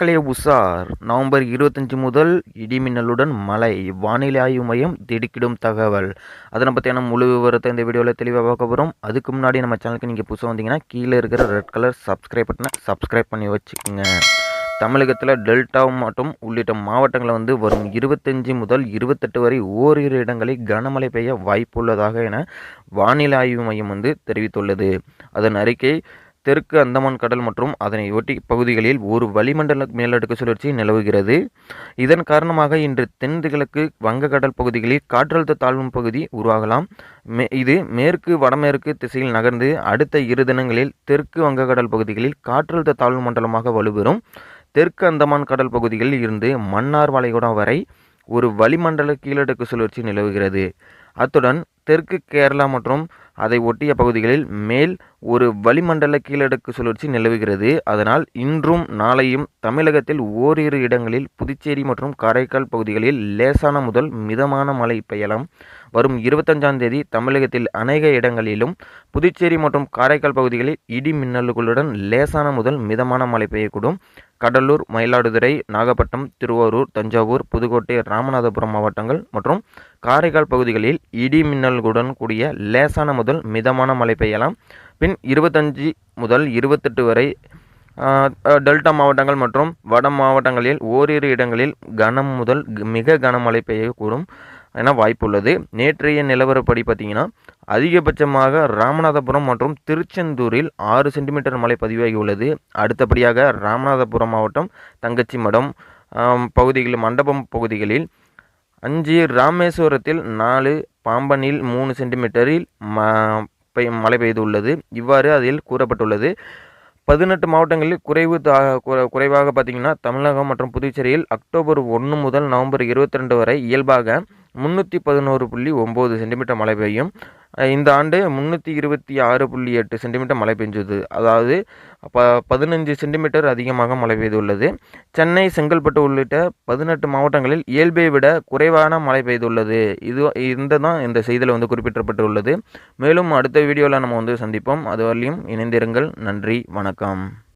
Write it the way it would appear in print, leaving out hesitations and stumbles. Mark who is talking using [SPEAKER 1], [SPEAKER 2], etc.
[SPEAKER 1] மக்களே உஷார்! நவம்பர் 25 முதல் இடிமின்னலுடன் மழை. வானிலை ஆய்வு மையம் திடுக்கிடும் தகவல். அதனை பற்றியான முழு விவரத்தை இந்த வீடியோவில் தெளிவாக பார்க்க போகிறோம். அதுக்கு முன்னாடி நம்ம சேனலுக்கு நீங்கள் புதுசாக வந்தீங்கன்னா கீழே இருக்கிற ரெட் கலர் சப்ஸ்கிரைப் பட்டனை சப்ஸ்கிரைப் பண்ணி வச்சுக்கோங்க. தமிழகத்தில் டெல்டா மற்றும் உள்ளிட்ட மாவட்டங்களில் வரும் 25 முதல் 28 வரை ஓரிரு இடங்களில் கனமழை பெய்ய வாய்ப்புள்ளதாக என வானிலை ஆய்வு மையம் தெரிவித்துள்ளது. அதன் அறிக்கை தெற்கு அந்தமான் கடல் மற்றும் அதனை ஒட்டி பகுதிகளில் ஒரு வளிமண்டல மேலடுக்கு சுழற்சி நிலவுகிறது. இதன் காரணமாக இன்று தென்கிழக்கு வங்கக்கடல் பகுதிகளில் காற்றழுத்த தாழ்வு பகுதி உருவாகலாம். இது மேற்கு வடமேற்கு திசையில் நகர்ந்து அடுத்த 2 தினங்களில் தெற்கு வங்கக்கடல் பகுதிகளில் காற்றழுத்த தாழ்வு மண்டலமாக வலுப்பெறும். தெற்கு அந்தமான் கடல் பகுதிகளில் இருந்து மன்னார் வளைகுடா வரை ஒரு வளிமண்டல கீழடுக்கு சுழற்சி நிலவுகிறது. அத்துடன் தெற்கு கேரளா மற்றும் அதை ஒட்டிய பகுதிகளில் மேல் ஒரு வளிமண்டல கீழடுக்கு சுழற்சி நிலவுகிறது. அதனால் இன்றும் நாளையும் தமிழகத்தில் ஓரிரு இடங்களில் புதுச்சேரி மற்றும் காரைக்கால் பகுதிகளில் லேசான முதல் மிதமான மழை பெய்யலாம். வரும் 25ஆம் தேதி தமிழகத்தில் அநேக இடங்களிலும் புதுச்சேரி மற்றும் காரைக்கால் பகுதிகளில் இடி மின்னல்களுடன் லேசான முதல் மிதமான மழை பெய்யக்கூடும். கடலூர், மயிலாடுதுறை, நாகப்பட்டினம், திருவாரூர், தஞ்சாவூர், புதுக்கோட்டை, ராமநாதபுரம் மாவட்டங்கள் மற்றும் காரைக்கால் பகுதிகளில் இடி மின்னல்களுடன் கூடிய லேசான முதல் மிதமான மழை பெய்யலாம். பின் 25 முதல் 28 வரை டெல்டா மாவட்டங்கள் மற்றும் வட மாவட்டங்களில் ஓரிரு இடங்களில் கனம் முதல் மிக கனமழை பெய்யக்கூடும் என வாய்ப்புள்ளது. நேற்றைய நிலவரப்படி பார்த்தீங்கன்னா அதிகபட்சமாக ராமநாதபுரம் மற்றும் திருச்செந்தூரில் 6 சென்டிமீட்டர் மழை பதிவாகியுள்ளது. அடுத்தபடியாக ராமநாதபுரம் மாவட்டம் தங்கச்சிமடம் பகுதிகளில் மண்டபம் பகுதிகளில் 5, ராமேஸ்வரத்தில் 4, பாம்பனில் 3 சென்டிமீட்டரில் மழை பெய்துள்ளது. இவ்வாறு அதில் கூறப்பட்டுள்ளது. 18 மாவட்டங்களில் குறைவாக பார்த்தீங்கன்னா தமிழகம் மற்றும் புதுச்சேரியில் அக்டோபர் 1 முதல் நவம்பர் 22 வரை இயல்பாக 311.9 சென்டிமீட்டர் மழை பெய்யும். இந்த ஆண்டு 326.8 சென்டிமீட்டர் மழை பெஞ்சது. அதாவது 15 சென்டிமீட்டர் அதிகமாக மழை பெய்துள்ளது. சென்னை, செங்கல்பட்டு உள்ளிட்ட 18 மாவட்டங்களில் இயல்பை விட குறைவான மழை பெய்துள்ளது. இந்த செய்தியில் குறிப்பிடப்பட்டுள்ளது. மேலும் அடுத்த வீடியோவில் நம்ம சந்திப்போம். அதுவரையிலும் இணைந்திருங்கள். நன்றி, வணக்கம்.